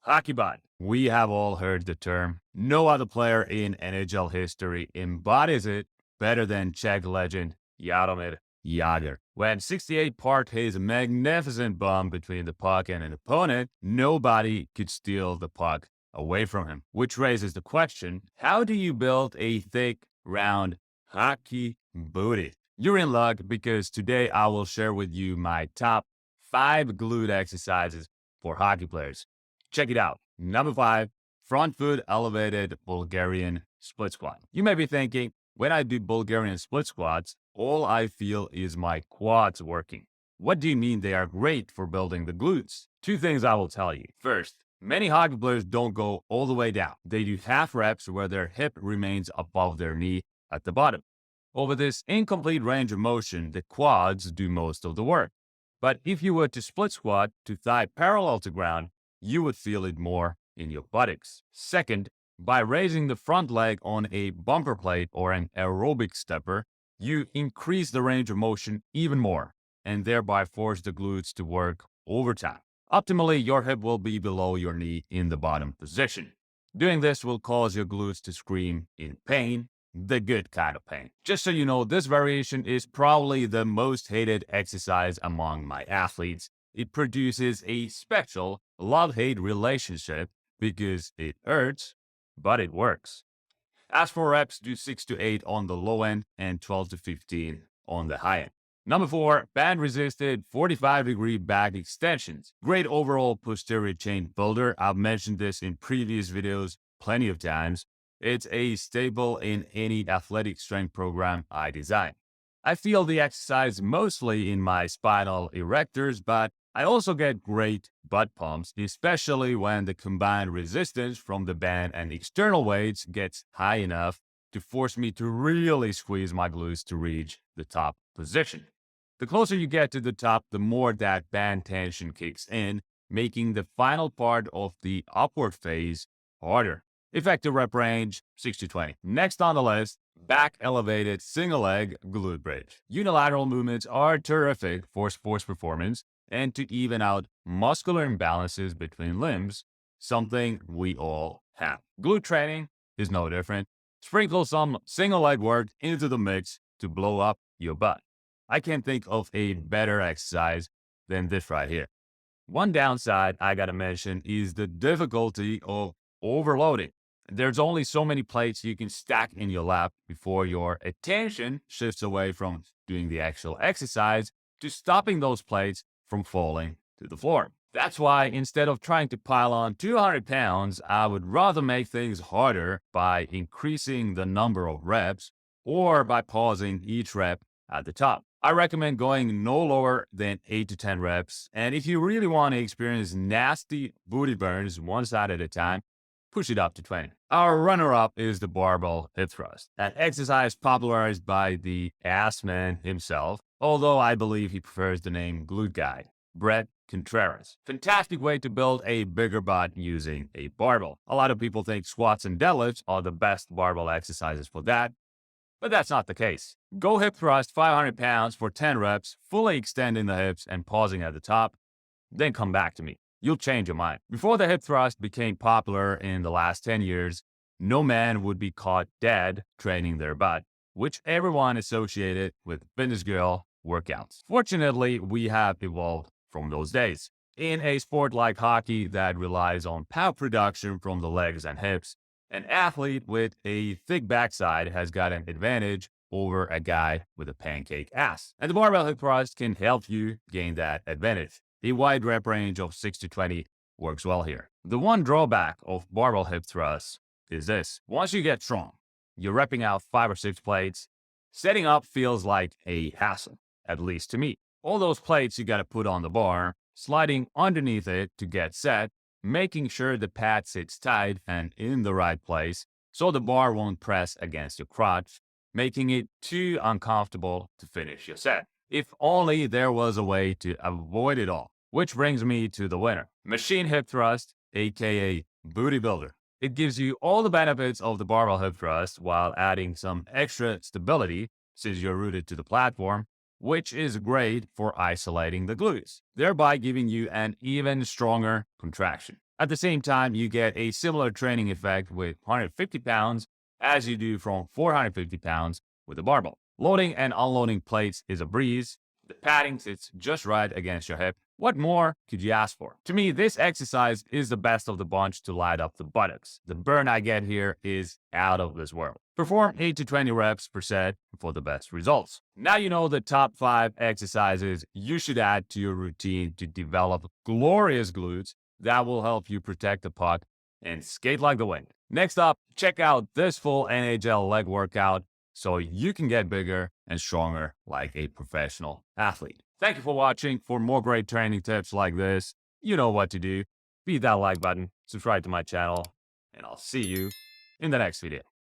Hockey butt. We have all heard the term. No other player in NHL history embodies it better than Czech legend Jaromir Jagr. When 68 parked his magnificent bomb between the puck and an opponent, nobody could steal the puck away from him. Which raises the question, how do you build a thick, round, hockey booty? You're in luck because today I will share with you my top 5 glute exercises for hockey players. Check it out. Number 5, front foot elevated Bulgarian split squat. You may be thinking, when I do Bulgarian split squats, all I feel is my quads working. What do you mean they are great for building the glutes? Two things I will tell you. First, many hockey players don't go all the way down. They do half reps where their hip remains above their knee at the bottom. Over this incomplete range of motion, the quads do most of the work. But if you were to split squat to thigh parallel to ground, you would feel it more in your buttocks. Second, by raising the front leg on a bumper plate or an aerobic stepper, you increase the range of motion even more and thereby force the glutes to work overtime. Optimally, your hip will be below your knee in the bottom position. Doing this will cause your glutes to scream in pain, the good kind of pain. Just so you know, this variation is probably the most hated exercise among my athletes. It produces a special love-hate relationship because it hurts, but it works. As for reps, do 6 to 8 on the low end and 12 to 15 on the high end. Number 4, band-resisted 45-degree back extensions. Great overall posterior chain builder. I've mentioned this in previous videos plenty of times. It's a staple in any athletic strength program I design. I feel the exercise mostly in my spinal erectors, but I also get great butt pumps, especially when the combined resistance from the band and external weights gets high enough to force me to really squeeze my glutes to reach the top position. The closer you get to the top, the more that band tension kicks in, making the final part of the upward phase harder. Effective rep range, 6 to 20. Next on the list, back elevated single leg glute bridge. Unilateral movements are terrific for sports performance and to even out muscular imbalances between limbs, something we all have. Glute training is no different. Sprinkle some single leg work into the mix to blow up your butt. I can't think of a better exercise than this right here. One downside I gotta mention is the difficulty of overloading. There's only so many plates you can stack in your lap before your attention shifts away from doing the actual exercise to stopping those plates from falling to the floor. That's why instead of trying to pile on 200 pounds, I would rather make things harder by increasing the number of reps or by pausing each rep at the top. I recommend going no lower than 8 to 10 reps. And if you really want to experience nasty booty burns one side at a time, push it up to 20. Our runner-up is the barbell hip thrust, an exercise popularized by the ass man himself, although I believe he prefers the name glute guy, Brett Contreras. Fantastic way to build a bigger butt using a barbell. A lot of people think squats and deadlifts are the best barbell exercises for that, but that's not the case. Go hip thrust 500 pounds for 10 reps, fully extending the hips and pausing at the top, then come back to me. You'll change your mind. Before the hip thrust became popular in the last 10 years, no man would be caught dead training their butt, which everyone associated with fitness girl workouts. Fortunately, we have evolved from those days. In a sport like hockey that relies on power production from the legs and hips, an athlete with a thick backside has got an advantage over a guy with a pancake ass. And the barbell hip thrust can help you gain that advantage. A wide rep range of 6 to 20 works well here. The one drawback of barbell hip thrust is this. Once you get strong, you're repping out 5 or 6 plates. Setting up feels like a hassle, at least to me. All those plates you got to put on the bar, sliding underneath it to get set, making sure the pad sits tight and in the right place so the bar won't press against your crotch, making it too uncomfortable to finish your set. If only there was a way to avoid it all. Which brings me to the winner. Machine hip thrust, aka booty builder. It gives you all the benefits of the barbell hip thrust while adding some extra stability since you're rooted to the platform, which is great for isolating the glutes, thereby giving you an even stronger contraction. At the same time, you get a similar training effect with 150 pounds as you do from 450 pounds with a barbell. Loading and unloading plates is a breeze. The padding sits just right against your hip. What more could you ask for? To me, this exercise is the best of the bunch to light up the buttocks. The burn I get here is out of this world. Perform 8 to 20 reps per set for the best results. Now you know the top 5 exercises you should add to your routine to develop glorious glutes that will help you protect the puck and skate like the wind. Next up, check out this full NHL leg workout so you can get bigger and stronger like a professional athlete. Thank you for watching. For more great training tips like this, you know what to do. Beat that like button, subscribe to my channel, and I'll see you in the next video.